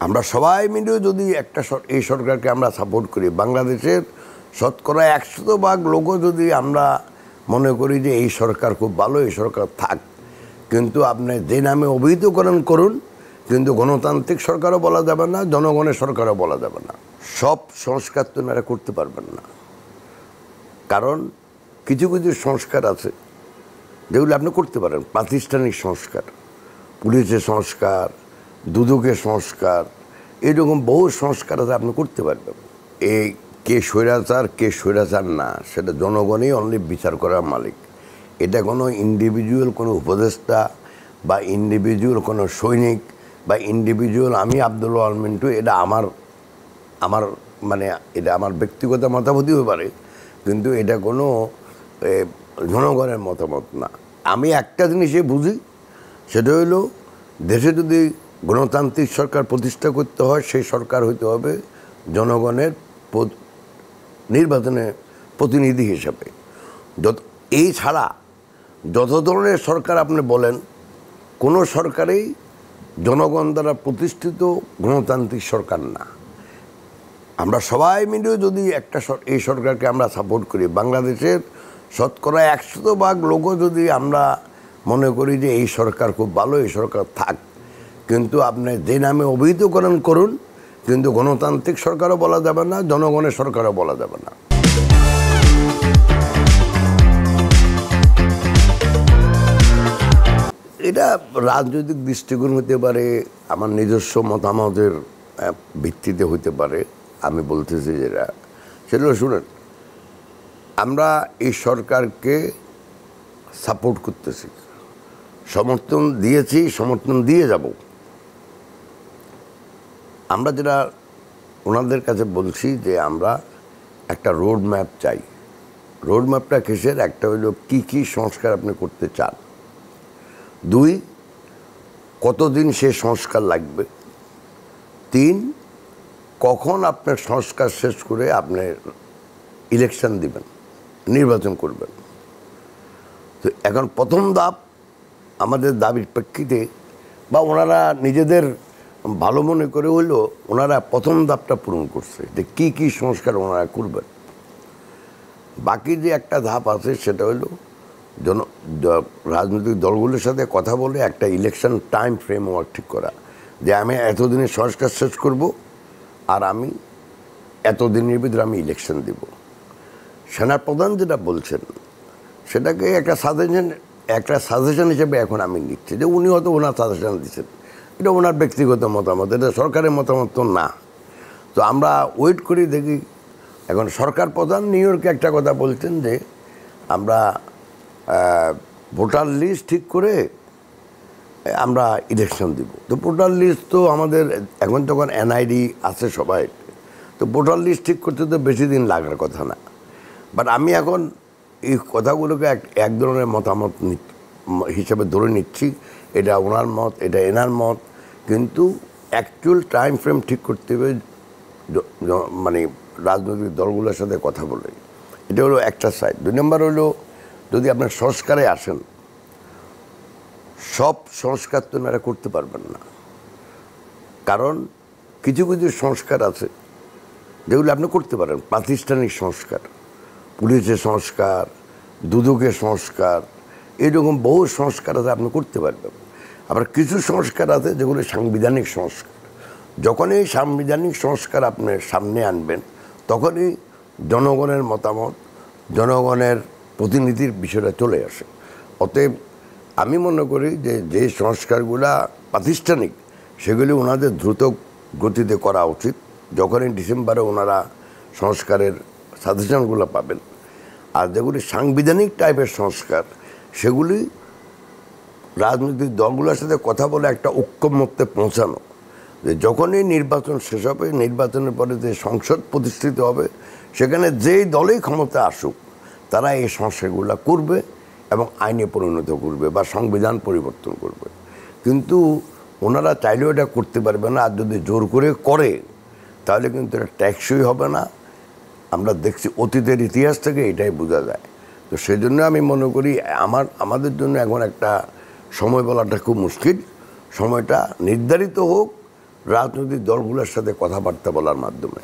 আমরা সবাই মিলেও যদি এই সরকারকে আমরা সাপোর্ট করি, বাংলাদেশের শতকরা 100% লোকও যদি আমরা মনে করি যে এই সরকার খুব ভালো, এই সরকার থাক, কিন্তু আপনি যে নামে অভিহিতকরণ করুন, কিন্তু গণতান্ত্রিক সরকারও বলা যাবে না, জনগণের সরকারও বলা যাবে না। সব সংস্কার তো এনারা করতে পারবেন না, কারণ কিছু কিছু সংস্কার আছে যেগুলো আপনি করতে পারেন। প্রাতিষ্ঠানিক সংস্কার, পুলিশের সংস্কার, দুদকের সংস্কার, এরকম বহু সংস্কার আছে আপনি করতে পারবেন। এই কে স্বৈরাচার না, সেটা জনগণই অনলি বিচার করার মালিক। এটা কোনো ইন্ডিভিজুয়াল কোনো উপদেষ্টা বা ইন্ডিভিজুয়াল কোনো সৈনিক বা ইন্ডিভিজুয়াল আমি আব্দুল আল মিন্টু, এটা আমার মানে এটা আমার ব্যক্তিগত মতামতই হতে পারে, কিন্তু এটা কোনো জনগণের মতামত না। আমি একটা জিনিসই বুঝি, সেটা হইল দেশে যদি গণতান্ত্রিক সরকার প্রতিষ্ঠা করতে হয়, সেই সরকার হইতে হবে জনগণের নির্বাচনে প্রতিনিধি হিসাবে। এই ছাড়া যত ধরনের সরকার আপনি বলেন, কোনো সরকারেই জনগণ দ্বারা প্রতিষ্ঠিত গণতান্ত্রিক সরকার না। আমরা সবাই মিলেও যদি এই সরকারকে আমরা সাপোর্ট করি, বাংলাদেশের শতকরা 100% লোকও যদি আমরা মনে করি যে এই সরকার খুব ভালো, এই সরকার থাক, কিন্তু আপনি যে নামে অভিহিতকরণ করুন, কিন্তু গণতান্ত্রিক সরকারও বলা যাবে না, জনগণের সরকারও বলা যাবে না। এটা রাজনৈতিক দৃষ্টিকোণ হতে পারে, আমার নিজস্ব মতামতের ভিত্তিতে হতে পারে। আমি বলতেছি সেটা শুনেন, আমরা এই সরকারকে সাপোর্ট করতেছি, সমর্থন দিয়েছি, সমর্থন দিয়ে যাব। আমরা যেটা ওনাদের কাছে বলছি যে আমরা একটা রোড ম্যাপ চাই। রোড ম্যাপটা কিসের? একটা হইল কী কী সংস্কার আপনি করতে চান, 2 কতদিন সে সংস্কার লাগবে, 3 কখন আপনার সংস্কার শেষ করে আপনি ইলেকশন দিবেন, নির্বাচন করবেন। তো এখন প্রথম ধাপ আমাদের দাবির প্রেক্ষিতে বা ওনারা নিজেদের ভালো মনে করে হইল ওনারা প্রথম ধাপটা পূরণ করছে যে কী কী সংস্কার ওনারা করবেন। বাকি যে একটা ধাপ আছে সেটা হইল রাজনৈতিক দলগুলোর সাথে কথা বলে একটা ইলেকশন টাইম ফ্রেমওয়ার্ক ঠিক করা, যে আমি এতদিনে সংস্কার শেষ করব আর আমি এতদিনের ভিতরে আমি ইলেকশন দিব। সেনাপ্রধান যেটা বলছেন সেটাকে একটা সাজেশন হিসেবে এখন আমি নিচ্ছি, যে উনি হয়তো ওনার সাজেশন দিচ্ছেন, এটা ওনার ব্যক্তিগত মতামত, এটা সরকারের মতামত তো না। তো আমরা ওয়েট করি দেখি। এখন সরকার প্রধান নিউ ইয়র্কে একটা কথা বলছেন যে আমরা ভোটার লিস্ট ঠিক করে আমরা ইলেকশন দিব। তো ভোটার লিস্ট তো আমাদের এখন তখন এনআইডি আছে সবাই, তো ভোটার লিস্ট ঠিক করতে তো বেশি দিন লাগার কথা না। বাট আমি এখন এই কথাগুলোকে এক ধরনের মতামত হিসাবে ধরে নিচ্ছি, এটা ওনার মত, এটা এনার মত, কিন্তু অ্যাকচুয়াল টাইম ফ্রেম ঠিক করতে হবে মানে রাজনৈতিক দলগুলোর সাথে কথা বলে। এটা হলো একটা সাইড। 2 নম্বর হলো, যদি আপনার সংস্কারে আসেন, সব সংস্কার তো এনারা করতে পারবেন না, কারণ কিছু কিছু সংস্কার আছে যেগুলো আপনি করতে পারেন। প্রাতিষ্ঠানিক সংস্কার, পুলিশের সংস্কার, দুদকের সংস্কার, এরকম বহু সংস্কার আছে আপনি করতে পারবেন। আবার কিছু সংস্কার আছে যেগুলো সাংবিধানিক সংস্কার। যখন এই সাংবিধানিক সংস্কার আপনি সামনে আনবেন, তখনই জনগণের মতামত, জনগণের প্রতিনিধির বিষয়টা চলে আসে। অতএব আমি মনে করি যে সংস্কারগুলা প্রাতিষ্ঠানিক, সেগুলি ওনাদের দ্রুত গতিতে করা উচিত। যখনই ডিসেম্বরে ওনারা সংস্কারের সাজেশনগুলো পাবেন। আর যেগুলি সাংবিধানিক টাইপের সংস্কার, সেগুলি রাজনৈতিক দলগুলোর সাথে কথা বলে একটা ঐক্যমত্যে পৌঁছানো, যে যখনই নির্বাচন শেষ হবে, নির্বাচনের পরে যে সংসদ প্রতিষ্ঠিত হবে, সেখানে যেই দলেই ক্ষমতা আসুক, তারা এই সংস্কারগুলো করবে এবং আইনে পরিণত করবে বা সংবিধান পরিবর্তন করবে। কিন্তু ওনারা চাইলেও এটা করতে পারবে না। আর যদি জোর করে তাহলে কিন্তু এটা ট্যাক্সই হবে না। আমরা দেখছি অতীতের ইতিহাস থেকে এটাই বোঝা যায়। তো সেই জন্য আমি মনে করি আমাদের জন্য এখন একটা সময় বলাটা খুব মুশকিল। সময়টা নির্ধারিত হোক, রাজনৈতিক দলগুলোর সাথে কথাবার্তা বলার মাধ্যমে।